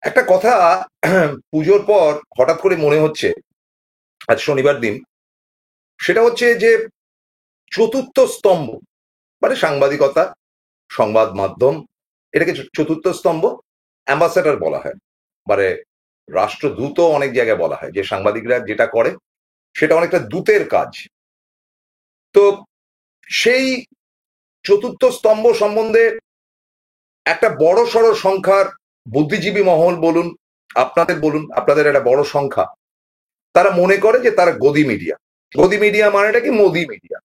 একটা কথা পুজোর পর হঠাৎ করে মনে হচ্ছে, আজ শনিবার দিন, সেটা হচ্ছে যে চতুর্থ স্তম্ভ মানে সাংবাদিকতা, সংবাদ মাধ্যম, এটাকে চতুর্থ স্তম্ভ, অ্যাম্বাসেডর বলা হয়, মানে রাষ্ট্রদূতও অনেক জায়গায় বলা হয় যে সাংবাদিকরা যেটা করে সেটা অনেকটা দূতের কাজ। তো সেই চতুর্থ স্তম্ভ সম্বন্ধে একটা বড় সড় সংখ্যার বুদ্ধিজীবী মহল বলুন, আপনাদের একটা বড় সংখ্যা, তারা মনে করে যে তারা গদি মিডিয়া। গদি মিডিয়া মানেটা কি? মোদি মিডিয়া।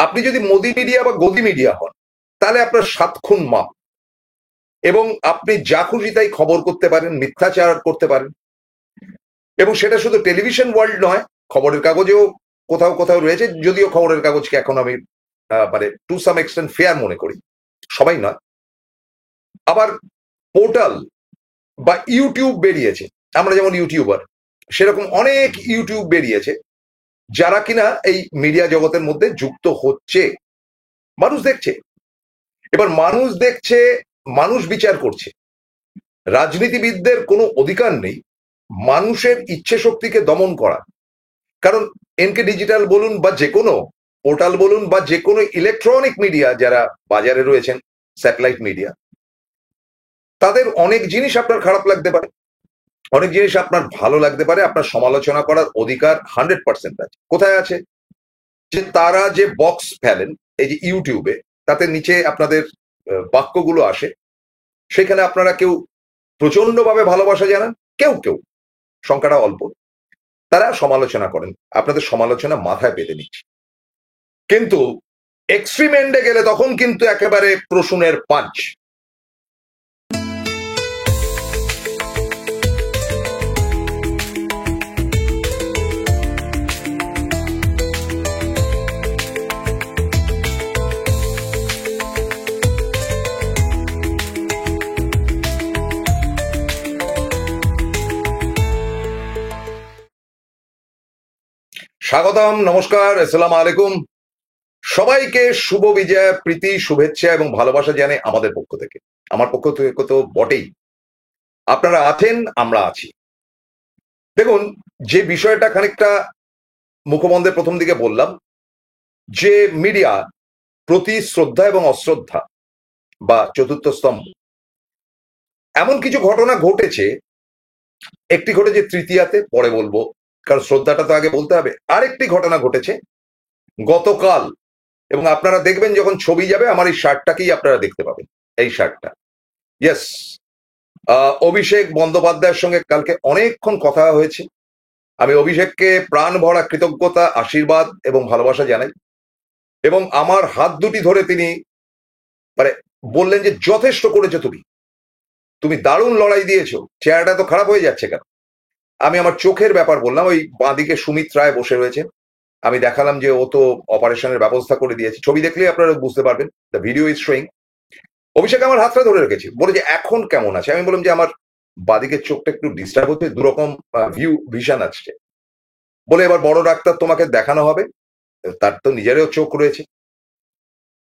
আপনি যদি মোদি মিডিয়া বা গদি মিডিয়া হন, তাহলে আপনার 7 খুন মাপ, এবং আপনি যা খুশি তাই খবর করতে পারেন, মিথ্যাচার করতে পারেন। এবং সেটা শুধু টেলিভিশন ওয়ার্ল্ড নয়, খবরের কাগজেও কোথাও কোথাও রয়েছে, যদিও খবরের কাগজকে এখন আমি মানে টু সাম এক্সটেন্ট ফেয়ার মনে করি, সবাই নয়। আবার পোর্টাল বা ইউটিউব বেরিয়েছে, আমরা যেমন ইউটিউবার, সেরকম অনেক ইউটিউব বেরিয়েছে যারা কিনা এই মিডিয়া জগতের মধ্যে যুক্ত হচ্ছে। মানুষ দেখছে, এবার মানুষ দেখছে, মানুষ বিচার করছে। রাজনীতিবিদদের কোনো অধিকার নেই মানুষের ইচ্ছে শক্তিকে দমন করা। কারণ এনকে ডিজিটাল বলুন বা যে কোনো পোর্টাল বলুন বা যে কোনো ইলেকট্রনিক মিডিয়া যারা বাজারে রয়েছেন, স্যাটেলাইট মিডিয়া, তাদের অনেক জিনিস আপনার খারাপ লাগতে পারে, অনেক জিনিস আপনার ভালো লাগতে পারে। আপনার সমালোচনা করার অধিকার 100% আছে। কোথায় আছে? যে তারা যে বক্স ফেলেন এই যে ইউটিউবে, তাতে নিচে আপনাদের বাক্যগুলো আসে, সেখানে আপনারা কেউ প্রচন্ডভাবে ভালোবাসা জানান, কেউ কেউ, সংখ্যাটা অল্প, তারা সমালোচনা করেন। আপনাদের সমালোচনা মাথায় পেতে নিচ্ছে, কিন্তু এক্সট্রিম এন্ডে গেলে তখন কিন্তু একেবারে প্রসূনের পাঁচ। স্বাগতম, নমস্কার, আসসালাম আলাইকুম। সবাইকে শুভ বিজয়া, প্রীতি, শুভেচ্ছা এবং ভালোবাসা জানে আমাদের পক্ষ থেকে, আমার পক্ষ থেকে তো বটেই। আপনারা আছেন, আমরা আছি। দেখুন, যে বিষয়টা খানিকটা মুখবন্ধের প্রথম দিকে বললাম, যে মিডিয়া প্রতি শ্রদ্ধা এবং অশ্রদ্ধা বা চতুর্থ স্তম্ভ, এমন কিছু ঘটনা ঘটেছে। একটি ঘটেছে তৃতীয়াতে, পরে বলবো, কারণ শ্রদ্ধাটা তো আগে বলতে হবে। আরেকটি ঘটনা ঘটেছে গতকাল, এবং আপনারা দেখবেন যখন ছবি যাবে, আমার এই শার্টটাকেই আপনারা দেখতে পাবেন, এই শার্টটা। ইয়েস, অভিষেক বন্দ্যোপাধ্যায়ের সঙ্গে কালকে অনেকক্ষণ কথা হয়েছে। আমি অভিষেককে প্রাণ ভরা কৃতজ্ঞতা, আশীর্বাদ এবং ভালোবাসা জানাই। এবং আমার হাত দুটি ধরে তিনি মানে বললেন যে যথেষ্ট করেছো, তুমি তুমি দারুণ লড়াই দিয়েছো, চেহারাটা তো খারাপ হয়ে যাচ্ছে কেন। আমি আমার চোখের ব্যাপার বললাম। ওই বাঁদিকে সুমিত রায় বসে রয়েছে, আমি দেখালাম যে ও তো অপারেশনের ব্যবস্থা করে দিয়েছে, ছবি দেখলেই আপনারা বুঝতে পারবেন, দ্য ভিডিও ইজ শোয়িং। অভিষেক আমার হাতটা ধরে রেখেছে, বলে যে এখন কেমন আছে। আমি বললাম যে আমার বাদিকের চোখটা একটু ডিস্টার্ব হচ্ছে, দুরকম ভিশন আসছে। বলে এবার বড় ডাক্তার তোমাকে দেখানো হবে, তার তো নিজেরও চোখ রয়েছে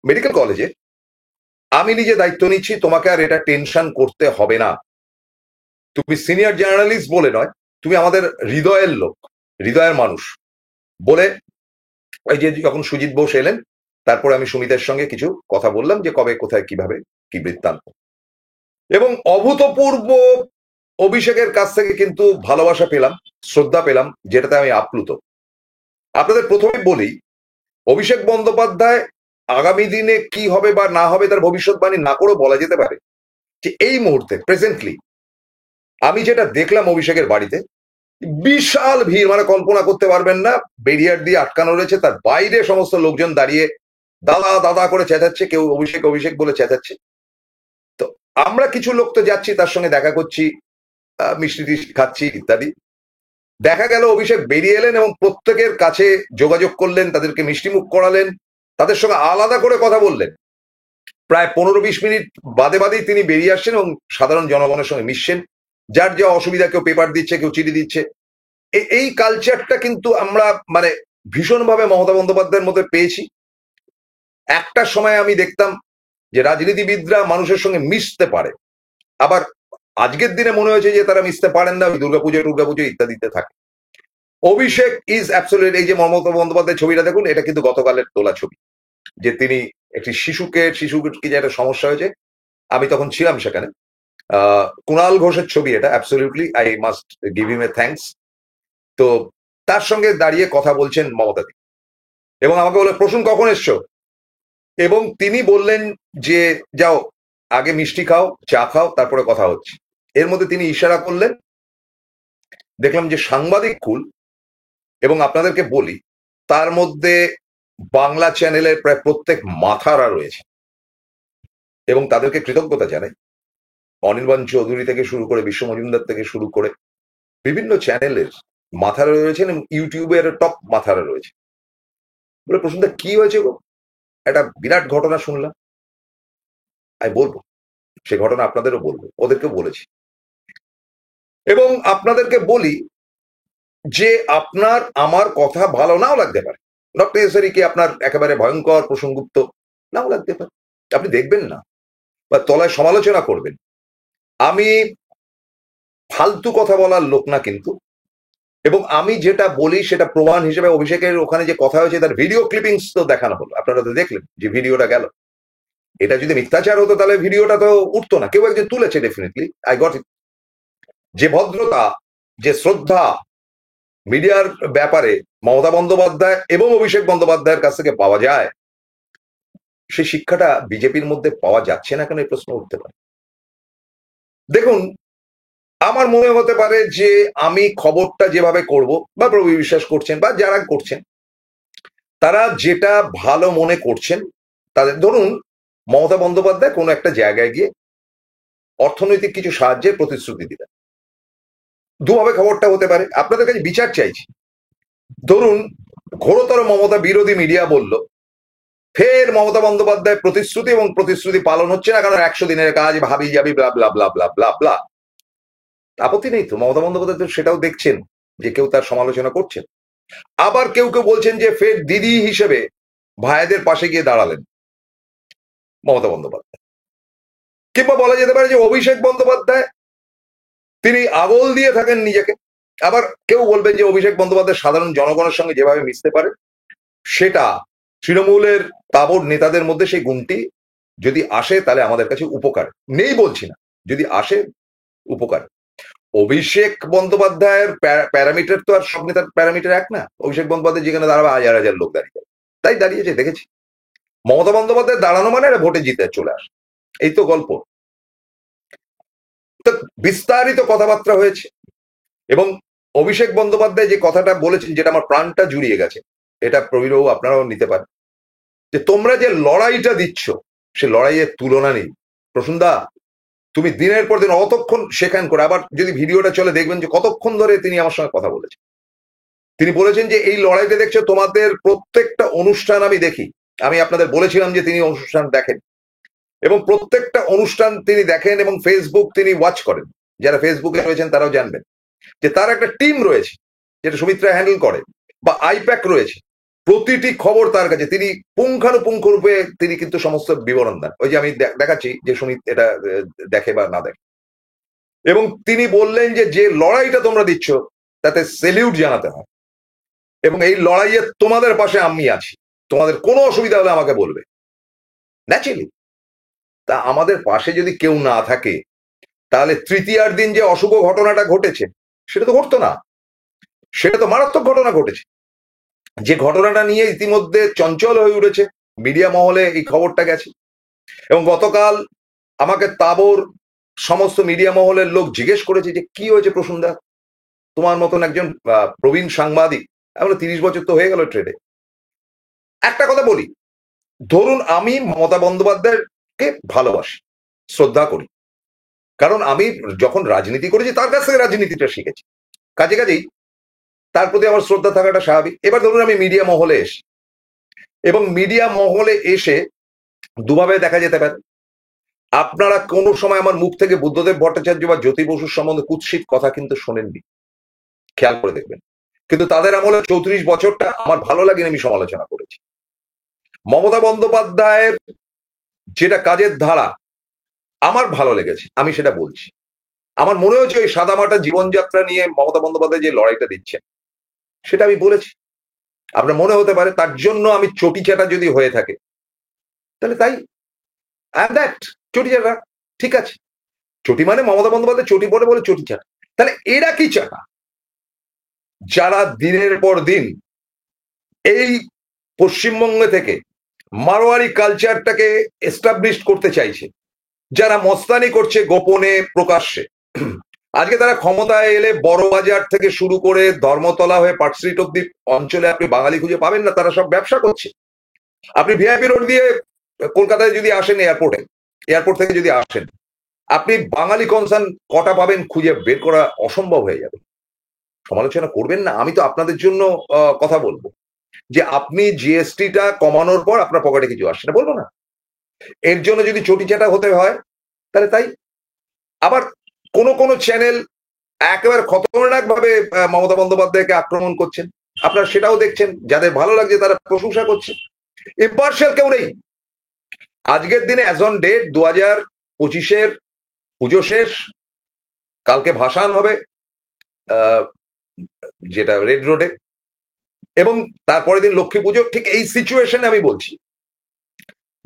মেডিকেল কলেজে। আমি নিজে দায়িত্ব নিচ্ছি, তোমাকে আর এটা টেনশন করতে হবে না। তুমি সিনিয়র জার্নালিস্ট বলে নয়, তুমি আমাদের হৃদয়ের লোক, হৃদয়ের মানুষ বলে। ওই যে যখন সুজিত বোস এলেন, তারপরে আমি সুমিতের সঙ্গে কিছু কথা বললাম যে কবে, কোথায়, কিভাবে, কি বৃত্তান্ত। এবং অভূতপূর্ব অভিষেকের কাছ থেকে কিন্তু ভালোবাসা পেলাম, শ্রদ্ধা পেলাম, যেটাতে আমি আপ্লুত। আপনাদের প্রথমে বলি, অভিষেক বন্দ্যোপাধ্যায় আগামী দিনে কি হবে বা না হবে তার ভবিষ্যৎবাণী না করেও বলা যেতে পারে যে এই মুহূর্তে প্রেজেন্টলি আমি যেটা দেখলাম অভিষেকের বাড়িতে, বিশাল ভিড়, মানে কল্পনা করতে পারবেন না। ব্যারিয়ার দিয়ে আটকানো রয়েছে, তার বাইরে সমস্ত লোকজন দাঁড়িয়ে দাদা দাদা করে চেঁচাচ্ছে, কেউ অভিষেক অভিষেক বলে চেঁচাচ্ছে। তো আমরা কিছু লোক তো যাচ্ছি, তার সঙ্গে দেখা করছি, মিষ্টি টিষ্টি খাচ্ছি ইত্যাদি। দেখা গেল অভিষেক বেরিয়ে এলেন এবং প্রত্যেকের কাছে যোগাযোগ করলেন, তাদেরকে মিষ্টিমুখ করালেন, তাদের সঙ্গে আলাদা করে কথা বললেন। প্রায় 15-20 মিনিট বাদে বাদেই তিনি বেরিয়ে আসছেন এবং সাধারণ জনগণের সঙ্গে মিশছেন। যার যা অসুবিধা, কেউ পেপার দিচ্ছে, কেউ চিঠি দিচ্ছে। এই কালচারটা কিন্তু আমরা মানে ভীষণভাবে মমতা বন্দ্যোপাধ্যায়ের মধ্যে পেয়েছি। একটা সময় আমি দেখতাম যে রাজনীতিবিদরা মানুষের সঙ্গে মিশতে পারে, আবার আজকের দিনে মনে হয়েছে যে তারা মিশতে পারেন না, ওই দুর্গাপুজো ইত্যাদিতে থাকে। অভিষেক ইজ অ্যাবসলিউট। এই যে মমতা বন্দ্যোপাধ্যায়ের ছবিটা দেখুন, এটা কিন্তু গতকালের তোলা ছবি, যে তিনি একটি শিশুকে কি যে একটা সমস্যা হয়েছে, আমি তখন ছিলাম সেখানে। কুণাল ঘোষের ছবি এটা, absolutely I must give him A thanks. তো তার সঙ্গে দাঁড়িয়ে কথা বলছেন মমতা দি, এবং আমাকে বলে প্রসূন কখন এসছো, এবং তিনি বললেন যে যাও আগে মিষ্টি খাও, চা খাও, তারপরে কথা হচ্ছে। এর মধ্যে তিনি ইশারা করলেন, দেখলাম যে সাংবাদিক কুল, এবং আপনাদেরকে বলি তার মধ্যে বাংলা চ্যানেলের প্রায় প্রত্যেক মাথারা রয়েছে, এবং তাদেরকে কৃতজ্ঞতা জানাই। অনির্বাণ চৌধুরী থেকে শুরু করে বিশ্ব মজুমদার থেকে শুরু করে বিভিন্ন চ্যানেলের মাথারা রয়েছেন, এবং ইউটিউবের টপ মাথারা রয়েছে। বলে প্রশ্নটা কি হয়েছে গো, একটা বিরাট ঘটনা শুনলাম। আমি বলবো সে ঘটনা, আপনাদেরও বলবো, ওদেরকে বলেছি। এবং আপনাদেরকে বলি যে আপনার আমার কথা ভালো নাও লাগতে পারে, নট নেসেসারি কি আপনার একেবারে ভয়ঙ্কর প্রসঙ্গুপ্ত নাও লাগতে পারে, আপনি দেখবেন না বা তলায় সমালোচনা করবেন। আমি ফালতু কথা বলার লোক না কিন্তু, এবং আমি যেটা বলি সেটা প্রমাণ হিসেবে অভিষেকের ওখানে যে কথা হয়েছে তার ভিডিও ক্লিপিংস তো দেখানো হলো, আপনারা তো দেখলেন যে ভিডিওটা গেল। এটা যদি মিথ্যাচার হতো তাহলে ভিডিওটা তো উঠতো না, কেউ একজন তুলেছে, ডেফিনেটলি আই গট ইট। যে ভদ্রতা, যে শ্রদ্ধা মিডিয়ার ব্যাপারে মমতা বন্দ্যোপাধ্যায় এবং অভিষেক বন্দ্যোপাধ্যায়ের কাছ থেকে পাওয়া যায়, সেই শিক্ষাটা বিজেপির মধ্যে পাওয়া যাচ্ছে না কেন, এই প্রশ্ন উঠতে পারে। দেখুন, আমার মনে হতে পারে যে আমি খবরটা যেভাবে করব, বা প্রভু বিশ্বাস করছেন বা যারা করছেন, তারা যেটা ভালো মনে করছেন, তাদের ধরুন মমতা বন্দ্যোপাধ্যায় কোনো একটা জায়গায় গিয়ে অর্থনৈতিক কিছু সাহায্যের প্রতিশ্রুতি দিলেন, দুভাবে খবরটা হতে পারে। আপনাদের কাছে বিচার চাইছি। ধরুন ঘোরতর মমতা বিরোধী মিডিয়া বলল ফের মমতা বন্দ্যোপাধ্যায় প্রতিশ্রুতি, এবং প্রতিশ্রুতি পালন হচ্ছে না, কারণ 100 দিনের কাজ ভাবি যাবি ব্লা ব্লা ব্লা ব্লা ব্লা ব্লা। আপত্তি নেই তো, মমতা বন্দ্যোপাধ্যায় তো সেটাও দেখছেন যে কেউ তার সমালোচনা করছেন। আবার কেউ কেউ বলছেন যে ফের দিদি হিসেবে ভাইদের পাশে গিয়ে দাঁড়ালেন মমতা বন্দ্যোপাধ্যায়। কিংবা বলা যেতে পারে যে অভিষেক বন্দ্যোপাধ্যায় তিনি আগল দিয়ে থাকেন নিজেকে। আবার কেউ বলবেন যে অভিষেক বন্দ্যোপাধ্যায় সাধারণ জনগণের সঙ্গে যেভাবে মিশতে পারে, সেটা তৃণমূলের তাবড় নেতাদের মধ্যে সেই গুণটি যদি আসে তাহলে আমাদের কাছে উপকার, নেই বলছি না, যদি আসে উপকার। অভিষেক বন্দ্যোপাধ্যায়ের প্যারামিটার তো আর সব নেতার প্যারামিটার এক না। অভিষেক বন্দ্যোপাধ্যায় যেখানে দাঁড়াবে হাজার হাজার লোক দাঁড়িয়ে যাবে, তাই দাঁড়িয়েছে দেখেছি। মমতা বন্দ্যোপাধ্যায় দাঁড়ানো মানে ভোটে জিতে চলে আসে, এই তো গল্প। তো বিস্তারিত কথাবার্তা হয়েছে, এবং অভিষেক বন্দ্যোপাধ্যায় যে কথাটা বলেছেন, যেটা আমার প্রাণটা জুড়িয়ে গেছে, এটা প্রবীরবাবু আপনারাও নিতে পারেন, যে তোমরা যে লড়াইটা দিচ্ছ সে লড়াইয়ের তুলনা নেই। প্রসূনদা, তুমি দিনের পর দিন অতক্ষণ সেখান করে, আবার যদি ভিডিওটা চলে দেখবেন যে কতক্ষণ ধরে তিনি আমার সঙ্গে কথা বলেছেন। তিনি বলেছেন যে এই লড়াইটা দেখছো, তোমাদের প্রত্যেকটা অনুষ্ঠান আমি দেখি। আমি আপনাদের বলেছিলাম যে তিনি অনুষ্ঠান দেখেন, এবং প্রত্যেকটা অনুষ্ঠান তিনি দেখেন, এবং ফেসবুক তিনি ওয়াচ করেন। যারা ফেসবুকে রয়েছেন তারাও জানবেন যে তার একটা টিম রয়েছে যেটা সুমিত্রা হ্যান্ডেল করে, বা আইপ্যাক রয়েছে। প্রতিটি খবর তার কাছে, তিনি পুঙ্খানুপুঙ্খ রূপে তিনি কিন্তু সমস্ত বিবরণ দেন। ওই যে আমি দেখাচ্ছি যে সুমিত এটা দেখে বা না দেখে। এবং তিনি বললেন যে যে লড়াইটা তোমরা দিচ্ছ তাতে সেলিউট জানাতে হয়, এবং এই লড়াইয়ে তোমাদের পাশে আমি আছি, তোমাদের কোনো অসুবিধা হলে আমাকে বলবে। ন্যাচুরালি তা আমাদের পাশে যদি কেউ না থাকে, তাহলে তৃতীয়ার দিন যে অশুভ ঘটনাটা ঘটেছে সেটা তো ঘটতো না, সেটা তো মারাত্মক ঘটনা ঘটেছে, যে ঘটনাটা নিয়ে ইতিমধ্যে চঞ্চল হয়ে উঠেছে মিডিয়া মহলে, এই খবরটা গেছে। এবং গতকাল আমাকে তাবর সমস্ত মিডিয়া মহলের লোক জিজ্ঞেস করেছে যে কি হয়েছে প্রসূনদা, তোমার মতন একজন প্রবীণ সাংবাদিক, আমরা 30 বছর তো হয়ে গেল ট্রেডে। একটা কথা বলি, ধরুন আমি মমতা বন্দ্যোপাধ্যায়কে ভালোবাসি, শ্রদ্ধা করি, কারণ আমি যখন রাজনীতি করেছি তার কাছ থেকে রাজনীতিটা শিখেছি, কাজেই তার প্রতি আমার শ্রদ্ধা থাকাটা স্বাভাবিক। এবার ধরুন আমি মিডিয়া মহলে এসে, এবং মিডিয়া মহলে এসে দুভাবে দেখা যেতে পারে। আপনারা কোনো সময় আমার মুখ থেকে বুদ্ধদেব ভট্টাচার্য বা জ্যোতি বসুর সম্বন্ধে কুৎসিত কথা কিন্তু শোনেননি, খেয়াল করে দেখবেন। কিন্তু তাদের আমলে 34 বছরটা আমার ভালো লাগেনি, আমি সমালোচনা করেছি। মমতা বন্দ্যোপাধ্যায়ের যেটা কাজের ধারা আমার ভালো লেগেছে, আমি সেটা বলছি। আমার মনে হচ্ছে ওই সাদামাটা জীবনযাত্রা নিয়ে মমতা বন্দ্যোপাধ্যায় যে লড়াইটা দিচ্ছেন সেটা আমি বলেছি, আপনার মনে হতে পারে তার জন্য আমি চটিচাটা যদি হয়ে থাকে তাহলে তাই দ্যাট চটিচাটা ঠিক আছে। চটি মানে মমতা বন্দ্যোপাধ্যায় চটি পড়ে বলে চটি চাটা, তাহলে এরা কি চাটা যারা দিনের পর দিন এই পশ্চিমবঙ্গ থেকে মারোয়ারি কালচারটাকে এস্টাবলিশ করতে চাইছে, যারা মস্তানি করছে গোপনে প্রকাশ্যে। আজকে তারা ক্ষমতায় এলে বড় বাজার থেকে শুরু করে ধর্মতলা হয়ে পার্ক স্ট্রিট অব্দি অঞ্চলে আপনি বাঙালি খুঁজে পাবেন না, তারা সব ব্যবসা করছে। আপনি ভিআইপি রোড দিয়ে কলকাতায় যদি আসেন, এয়ারপোর্ট থেকে যদি আসেন, আপনি বাঙালি কনসার্ন কটা পাবেন খুঁজে বের করা অসম্ভব হয়ে যাবে। সমালোচনা করবেন না, আমি তো আপনাদের জন্য কথা বলবো যে আপনি জিএসটিটা কমানোর পর আপনার পকেটে কিছু আসছে না, বলবো না। এর জন্য যদি চটিচাটা হতে হয় তাহলে তাই। আবার কোন কোন চ্যানেল একেবারে খতরনাক ভাবে মমতা বন্দ্যোপাধ্যায়কে আক্রমণ করছেন, আপনারা সেটাও দেখছেন, যাদের ভালো লাগছে তারা প্রশংসা করছে। ইম্পার্শিয়াল কেউ নেই। আজকের দিনে অ্যাজ অন ডেট 2025-এর পুজো শেষ, কালকে ভাসান হবে যেটা রেড রোডে, এবং তারপরের দিন লক্ষ্মী পুজো। ঠিক এই সিচুয়েশনে আমি বলছি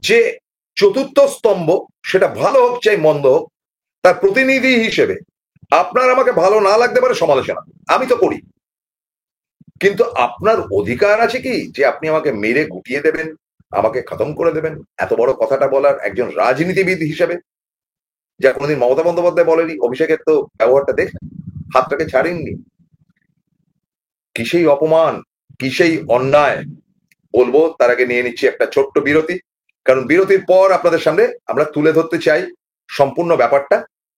যে চতুর্থ স্তম্ভ, সেটা ভালো হোক চাই মন্দ হোক, তার প্রতিনিধি হিসেবে আপনার আমাকে ভালো না লাগতে পারে সমালোচনা, আমি তো করি, কিন্তু আপনার অধিকার আছে কি যে আপনি আমাকে মেরে গুটিয়ে দেবেন, আমাকে খতম করে দেবেন? এত বড় কথাটা বলার একজন রাজনীতিবিদ হিসেবে, যা কোনোদিন মমতা বন্দ্যোপাধ্যায় বলেনি। অভিষেকের তো ব্যবহারটা দেখেন, হাতটাকে ছাড়েননি। কি সেই অপমান, কি সেই অন্যায় বলবো, তার আগে নিয়ে নিচ্ছি একটা ছোট্ট বিরতি। কারণ বিরতির পর আপনাদের সামনে আমরা তুলে ধরতে চাই সম্পূর্ণ ব্যাপারটা,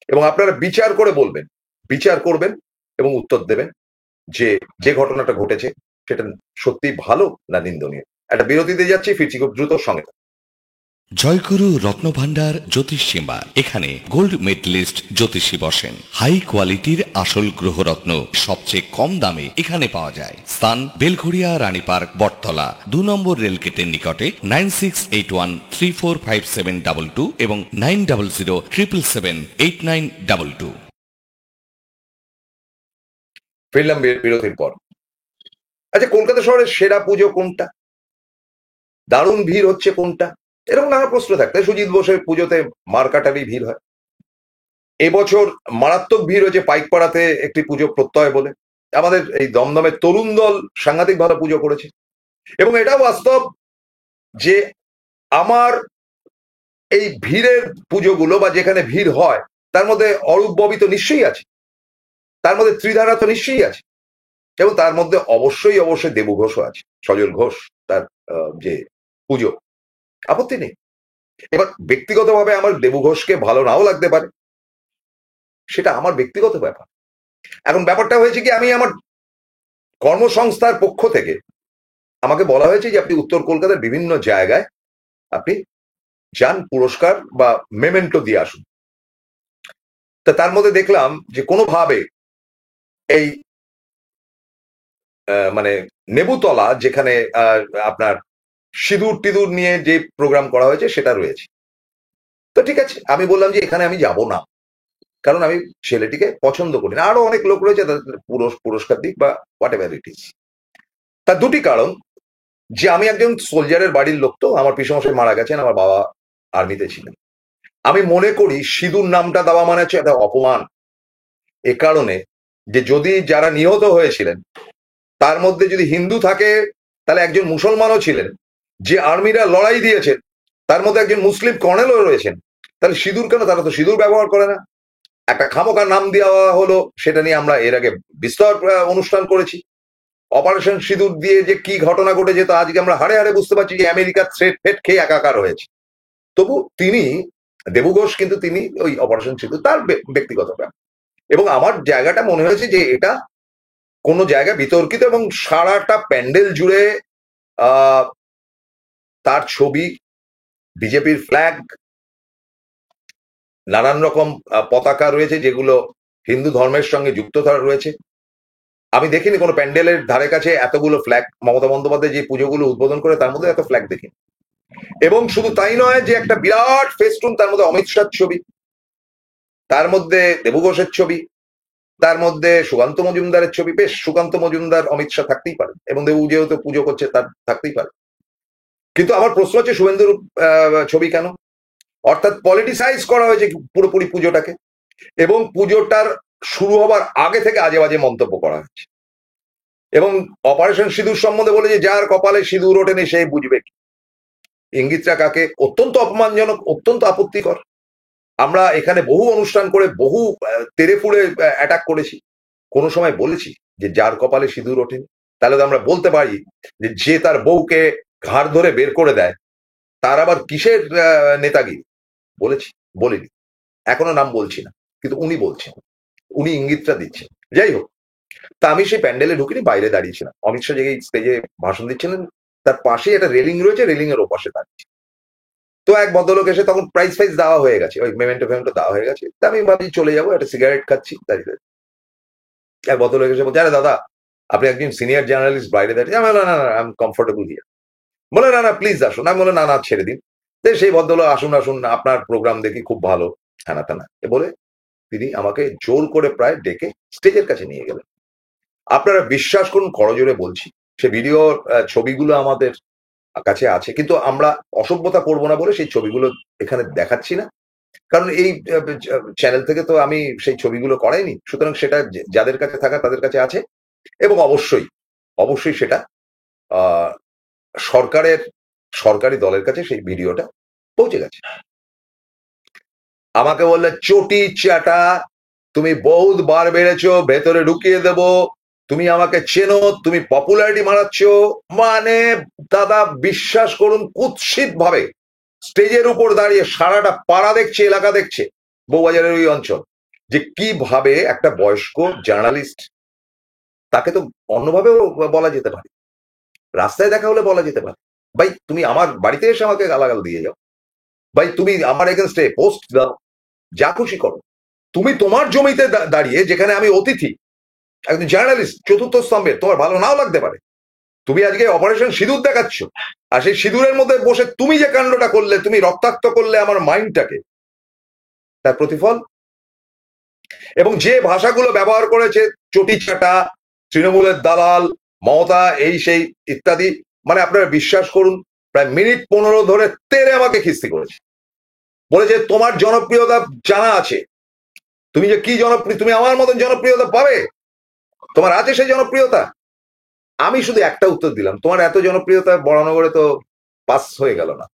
এবং আপনারা বিচার করে বলবেন, বিচার করবেন এবং উত্তর দেবেন যে যে ঘটনাটা ঘটেছে সেটা সত্যি ভালো না নিন্দনীয়। একটা বিরতিতে যাচ্ছি, ফিরছি খুব দ্রুত, সঙ্গে থাকুন। জয়গুরু রত্নভান্ডার জ্যোতিষ চেম্বার। এখানে গোল্ড মেডেলিস্ট জ্যোতিষী বসেন। হাই কোয়ালিটির আসল গ্রহরত্ন সবচেয়ে কম দামে এখানে পাওয়া যায়। স্থান বেলঘড়িয়া রানী পার্ক, বটতলা, 2 নম্বর রেলগেটের নিকটে। 9681345722 এবং 9007778922। ফিরলাম বিরতির পর। আচ্ছা, কলকাতা শহরের সেরা পুজো কোনটা, দারুণ ভিড় হচ্ছে কোনটা, এরকম নানা প্রশ্ন থাকতে সুজিত বোসের পুজোতে মারকাটারি ভিড় হয়। এবছর মারাত্মক ভিড় হয়েছে পাইকপাড়াতে একটি পুজো প্রত্যয় বলে। আমাদের এই দমদমের তরুণ দল সাংঘাতিক ভালো পুজো করেছে। এবং এটাও বাস্তব যে আমার এই ভিড়ের পুজোগুলো বা যেখানে ভিড় হয় তার মধ্যে অরূপ ববি তো নিশ্চয়ই আছে, তার মধ্যে ত্রিধারা তো নিশ্চয়ই আছে, এবং তার মধ্যে অবশ্যই দেবু ঘোষও আছে, সজল ঘোষ, তার যে পুজো, আপত্তি নেই। এবার ব্যক্তিগতভাবে আমার দেবু ঘোষকে ভালো নাও লাগতে পারে, সেটা আমার ব্যক্তিগত ব্যাপার। এখন ব্যাপারটা হয়েছে কি, আমি আমার কর্মসংস্থার পক্ষ থেকে আমাকে বলা হয়েছে যে আপনি উত্তর কলকাতার বিভিন্ন জায়গায় আপনি যান, পুরস্কার বা মেমেন্টো দিয়ে আসুন। তা তার মধ্যে দেখলাম যে কোনোভাবে এই মানে নেবুতলা, যেখানে আপনার সিঁদুর টিঁদুর নিয়ে যে প্রোগ্রাম করা হয়েছে সেটা রয়েছে। তো ঠিক আছে, আমি বললাম যে এখানে আমি যাব না, কারণ আমি ছেলেটিকে পছন্দ করি না। আরো অনেক লোক রয়েছে, তাদের পুরস্কার দিক বা হোয়াট এভার ইট ইজ। তার দুটি কারণ, যে আমি একজন সোলজারের বাড়ির লোক, তো আমার পিসমশাই মারা গেছেন, আমার বাবা আর্মিতে ছিলেন। আমি মনে করি সিঁদুর নামটা দেওয়া মানে হচ্ছে একটা অপমান। এ কারণে যে যদি যারা নিহত হয়েছিলেন তার মধ্যে যদি হিন্দু থাকে, তাহলে একজন মুসলমানও ছিলেন, যে আর্মিরা লড়াই দিয়েছেন তার মধ্যে একজন মুসলিম কর্নেলও রয়েছেন, তাহলে সিঁদুর কেন? তারা তো সিঁদুর ব্যবহার করে না। একটা খামোকা নাম দেওয়া হলো, সেটা নিয়ে আমরা এর আগে বিস্তর অনুষ্ঠান করেছি। অপারেশন সিঁদুর দিয়ে যে কি ঘটনা ঘটেছে তা আজকে আমরা হাড়ে হাড়ে বুঝতে পারছি, যে আমেরিকার থ্রেট ফেট খেয়ে একাকার হয়েছে। তবু তিনি, দেবু ঘোষ, কিন্তু তিনি ওই অপারেশন সিঁদুর তার ব্যক্তিগত ব্যাপার। এবং আমার জায়গাটা মনে হয়েছে যে এটা কোনো জায়গায় বিতর্কিত, এবং সারাটা প্যান্ডেল জুড়ে তার ছবি, বিজেপির ফ্ল্যাগ, নানান রকম পতাকা রয়েছে যেগুলো হিন্দু ধর্মের সঙ্গে যুক্ত রয়েছে। আমি দেখিনি কোনো প্যান্ডেলের ধারে কাছে এতগুলো ফ্ল্যাগ। মমতা বন্দ্যোপাধ্যায় যে পুজোগুলো উদ্বোধন করে তার মধ্যে এত ফ্ল্যাগ দেখিনি। এবং শুধু তাই নয়, যে একটা বিরাট ফেস্টুন, তার মধ্যে অমিত শাহর ছবি, তার মধ্যে দেবু ঘোষের ছবি, তার মধ্যে সুকান্ত মজুমদারের ছবি। বেশ, সুকান্ত মজুমদার অমিত শাহ থাকতেই পারে, এবং দেবু যেহেতু পুজো করছে তার থাকতেই পারে। কিন্তু আমার প্রশ্ন হচ্ছে শুভেন্দুর ছবি কেন? অর্থাৎ পলিটিসাইজ করা হয়েছে পুরোপুরি পুজোটাকে, এবং পুজোটার শুরু হবার আগে থেকে আজে বাজে মন্তব্য করা হচ্ছে, এবং অপারেশন সিঁদুর সম্বন্ধে বলে যে যার কপালে সিঁদুর ওঠেনি সে বুঝবে কি। ইঙ্গিতটা কাকে? অত্যন্ত অপমানজনক, অত্যন্ত আপত্তিকর। আমরা এখানে বহু অনুষ্ঠান করে বহু তেড়ে ফুড়ে অ্যাটাক করেছি, কোনো সময় বলেছি যে যার কপালে সিঁদুর ওঠেনি? তাহলে তো আমরা বলতে পারি যে যে তার বউকে ঘাড় ধরে বের করে দেয় তার আবার কিসের নেতাগিরি? বলেছি? বলিনি, এখনো নাম বলছি না, কিন্তু উনি বলছেন, উনি ইঙ্গিতটা দিচ্ছেন। যাই হোক, তা আমি সেই প্যান্ডেলে ঢুকিনি, বাইরে দাঁড়িয়েছিলাম। অমিত শাহ যেই স্টেজে ভাষণ দিচ্ছিলেন তার পাশে একটা রেলিং রয়েছে, রেলিং এর ওপাশে দাঁড়িয়েছি। তো এক ভদ্রলোক এসে, তখন প্রাইস ফাইজ দেওয়া হয়ে গেছে, ওই মেমেন্টো ফেমেন্টো দেওয়া হয়ে গেছে, তা আমি ভাবছি চলে যাবো, একটা সিগারেট খাচ্ছি দাঁড়িয়ে দাঁড়িয়ে। এক ভদ্রলোক এসে বলছে, আরে দাদা আপনি একজন সিনিয়র জার্নালিস্ট, বাইরে দাঁড়িয়ে। আমি বললাম, না না আই এম কমফোর্টেবল হিয়ার। বলে না না প্লিজ আসুন। আমি বলে না না ছেড়ে দিন। তো সেই ভদ্রলোক, আসুন আসুন, আপনার প্রোগ্রাম দেখি খুব ভালো, হ্যানা তেনা এ বলে তিনি আমাকে জোর করে প্রায় ডেকে স্টেজের কাছে নিয়ে গেলেন। আপনারা বিশ্বাস করুন, করজোরে বলছি, সে ভিডিওর ছবিগুলো আমাদের কাছে আছে, কিন্তু আমরা অসভ্যতা করবো না বলে সেই ছবিগুলো এখানে দেখাচ্ছি না, কারণ এই চ্যানেল থেকে তো আমি সেই ছবিগুলো করাইনি। সুতরাং সেটা যাদের কাছে থাকা তাদের কাছে আছে, এবং অবশ্যই অবশ্যই সেটা আহ সরকারের সরকারি দলের কাছে সেই ভিডিওটা পৌঁছে গেছে। আমাকে বললে, চটি চাটা, তুমি বহুত বার বেড়েছো, ভেতরে ঢুকিয়ে দেব, তুমি আমাকে চেনো, তুমি পপুলারিটি মারাচ্ছ। মানে দাদা বিশ্বাস করুন, কুৎসিত ভাবে স্টেজের উপর দাঁড়িয়ে সারাটা পাড়া দেখছে, এলাকা দেখছে, বউবাজারের ওই অঞ্চল, যে কিভাবে একটা বয়স্ক জার্নালিস্ট, তাকে তো অন্যভাবেও বলা যেতে পারে, রাস্তায় দেখা হলে বলা যেতে পারে, ভাই তুমি আমার বাড়িতে এসে আমাকে গালাগাল দিয়ে যাও, ভাই তুমি আমার এগেনস্টে পোস্ট দাও, যা খুশি করো, তুমি তোমার জমিতে দাঁড়িয়ে, যেখানে আমি অতিথি, একজন জার্নালিস্ট চতুর্থ স্তম্ভের, তোমার ভালো নাও লাগতে পারে, তুমি আজকে অপারেশন সিঁদুর দেখাচ্ছ, আর সেই সিঁদুরের মধ্যে বসে তুমি যে কাণ্ডটা করলে, তুমি রক্তাক্ত করলে আমার মাইন্ডটাকে, তার প্রতিফল। এবং যে ভাষাগুলো ব্যবহার করেছে, চটি চাটা, তৃণমূলের দালাল, মমতা, এই সেই ইত্যাদি, মানে আপনারা বিশ্বাস করুন, প্রায় মিনিট 15 ধরে তেরে আমাকে খিস্তি করেছে, বলেছে তোমার জনপ্রিয়তা জানা আছে, তুমি যে কি জনপ্রিয়, তুমি আমার মতন জনপ্রিয়তা পাবে, তোমার আছে সেই জনপ্রিয়তা। আমি শুধু একটা উত্তর দিলাম, তোমার এত জনপ্রিয়তা বরানগরে তো পাস হয়ে গেল না,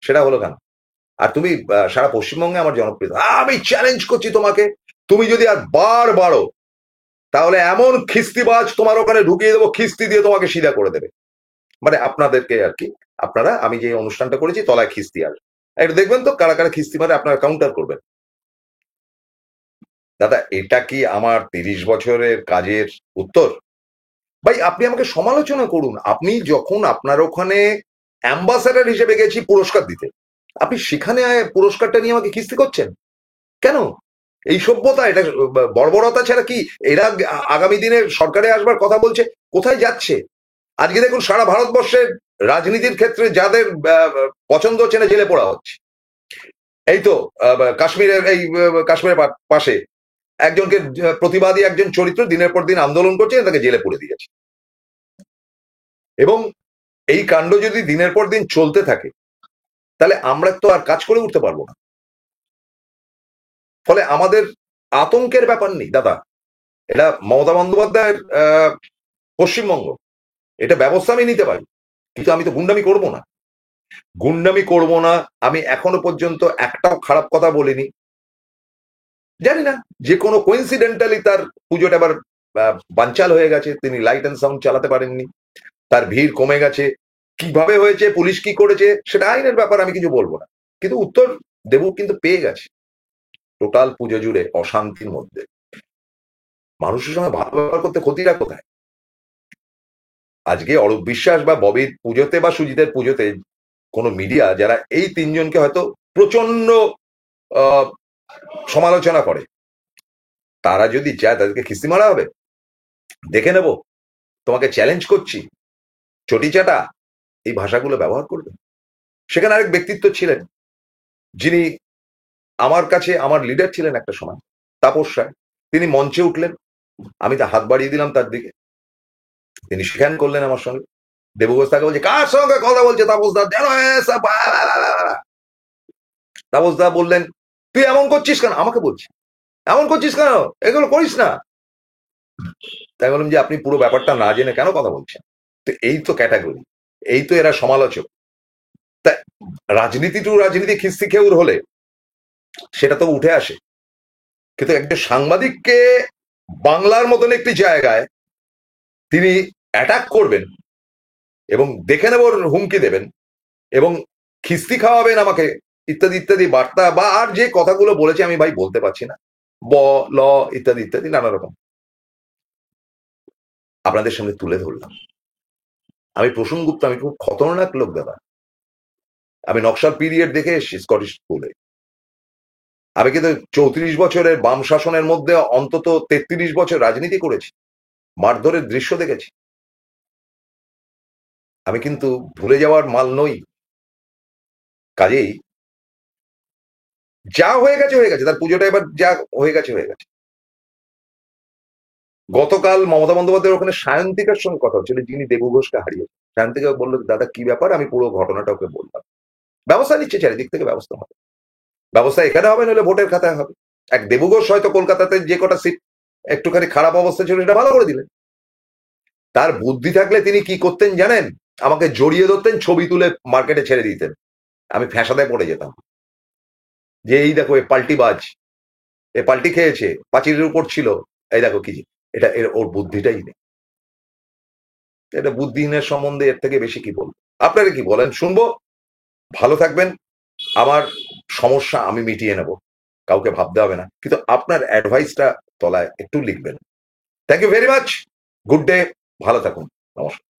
সেটা হলো কেন? আর তুমি সারা পশ্চিমবঙ্গে আমার জনপ্রিয়তা, আমি চ্যালেঞ্জ করছি তোমাকে, তুমি যদি আর বার বারো, তাহলে এমন খিস্তিবাজ তোমার ওখানে ঢুকিয়ে দেবো, খিস্তি দিয়ে তোমাকে সিধা করে দেবে। মানে আপনাদেরকে আর কি, আপনারা, আমি যে অনুষ্ঠানটা করেছি তলায় খিস্তি আসবে, একটু দেখবেন তো কারা কারা খিস্তি মারে, আপনারা কাউন্টার করবেন। দাদা এটা কি আমার 30 বছরের কাজের উত্তর? ভাই আপনি আমাকে সমালোচনা করুন, আপনি যখন আপনার ওখানে অ্যাম্বাসাডার হিসেবে গেছি পুরস্কার দিতে, আপনি সেখানে পুরস্কারটা নিয়ে আমাকে খিস্তি করছেন কেন? এই সভ্যতা, এটা বর্বরতা ছাড়া কি? এরা আগামী দিনে সরকারে আসবার কথা বলছে, কোথায় যাচ্ছে? আজকে দেখুন সারা ভারতবর্ষের রাজনীতির ক্ষেত্রে যাদের পছন্দ হচ্ছে না, জেলে পড়া হচ্ছে। এই তো কাশ্মীরের, এই কাশ্মীরের পাশে একজনকে, প্রতিবাদী একজন চরিত্র দিনের পর দিন আন্দোলন করছে, তাকে জেলে পুরে দিয়েছে। এবং এই কাণ্ড যদি দিনের পর দিন চলতে থাকে, তাহলে আমরা তো আর কাজ করে উঠতে পারবো না। ফলে আমাদের আতঙ্কের ব্যাপার নেই দাদা, এটা মমতা বন্দ্যোপাধ্যায়ের পশ্চিমবঙ্গ, এটা ব্যবস্থা আমি নিতে পারি, কিন্তু আমি তো গুন্ডামি করব না, গুন্ডামি করব না। আমি এখনো পর্যন্ত একটাও খারাপ কথা বলিনি। জানি না, যে কোনো কোইন্সিডেন্টালি তার পুজোটা আবার বানচাল হয়ে গেছে, তিনি লাইট অ্যান্ড সাউন্ড চালাতে পারেননি, তার ভিড় কমে গেছে, কিভাবে হয়েছে, পুলিশ কি করেছে, সেটা আইনের ব্যাপার, আমি কিছু বলবো না, কিন্তু উত্তর দেবু কিন্তু পেয়ে গেছে। টোটাল পুজো জুড়ে অশান্তির মধ্যে মানুষের সঙ্গে ভালো ব্যবহার করতে ক্ষতিটা কোথায়? আজকে অরূপ বিশ্বাস বা ববির পুজোতে বা সুজিতের পুজোতে কোন মিডিয়া যারা এই তিনজনকে হয়তো প্রচন্ড সমালোচনা করে, তারা যদি চায় তাদেরকে খিস্তি মারা হবে, দেখে নেব, তোমাকে চ্যালেঞ্জ করছি, চটি চাটা, এই ভাষাগুলো ব্যবহার করবে। সেখানে আরেক ব্যক্তিত্ব ছিলেন, যিনি আমার কাছে আমার লিডার ছিলেন একটা সময়, তাপস রায়। তিনি মঞ্চে উঠলেন, আমি তা হাত বাড়িয়ে দিলাম তার দিকে, তিনি স্বীকার করলেন আমার সঙ্গে। দেবঘোষ তাকে বলছে, কার সঙ্গে কথা বলছে তাপস দা, যেন তাপস দা বললেন, তুই এমন করছিস কেন, আমাকে বলছি এমন করছিস কেন, এগুলো করিস না। তাই বললাম যে আপনি পুরো ব্যাপারটা না জেনে কেন কথা বলছেন। তো এই তো ক্যাটাগরি, এই তো এরা সমালোচক। তা রাজনীতি খিস্তি খেউর হলে সেটা তো উঠে আসে, কিন্তু একটা সাংবাদিককে বাংলার মতন একটি জায়গায় তিনি অ্যাটাক করবেন এবং দেখে নেব হুমকি দেবেন এবং খিস্তি খাওয়াবেন আমাকে, ইত্যাদি ইত্যাদি বার্তা বা আর যে কথাগুলো বলেছে আমি ভাই বলতে পারছি না, ব ল ইত্যাদি ইত্যাদি নানা রকম আপনাদের সামনে তুলে ধরলাম। আমি প্রসূন গুপ্ত, আমি খুব খতরনাক লোক দাদা। আমি নকশাল পিরিয়ড দেখে এসেছি স্কটিশ স্কুলে। আমি কিন্তু 34 বছরের বাম শাসনের মধ্যে অন্তত 33 বছর রাজনীতি করেছি, মারধরের দৃশ্য দেখেছি। আমি কিন্তু ভুলে যাওয়ার মাল নই। কাজেই যা হয়ে গেছে হয়ে গেছে, তার পুজোটা এবার যা হয়ে গেছে হয়ে গেছে। গতকাল মমতা বন্দ্যোপাধ্যায়ের ওখানে সায়ন্তিকার সঙ্গে কথা হচ্ছিল, যিনি দেবু ঘোষকে হারিয়েছে। সায়ন্তিকা বললো, দাদা কি ব্যাপার, আমি পুরো ঘটনাটা ওকে বললাম। ব্যবস্থা নিচ্ছে, চারিদিক থেকে ব্যবস্থা হবে। ব্যবস্থা এখানে হবে, নইলে ভোটের খাতায় হবে। এক দেবু ঘোষ হয়তো কলকাতাতে যে কটা সিট একটুখানি খারাপ অবস্থা ছিল সেটা ভালো করে দিলেন। তার বুদ্ধি থাকলে তিনি কি করতেন জানেন, আমাকে জড়িয়ে ধরতেন, ছবি তুলে মার্কেটে ছেড়ে দিতেন, আমি ফ্যাসাদে পড়ে যেতাম যে এই দেখো এ পাল্টিবাজ, এ পাল্টি খেয়েছে, পাঁচিলের উপর ছিল, এই দেখো কি। এটা ওর বুদ্ধিটাই নেই। এটা বুদ্ধিহীনের সম্বন্ধে এর থেকে বেশি কি বলবো। আপনারা কি বলেন শুনবো। ভালো থাকবেন। আমার সমস্যা আমি মিটিয়ে নেব, কাউকে ভাবতে হবে না, কিন্তু আপনার অ্যাডভাইসটা তলায় একটু লিখবেন। Thank you very much. Good day, ভালো থাকুন, নমস্কার।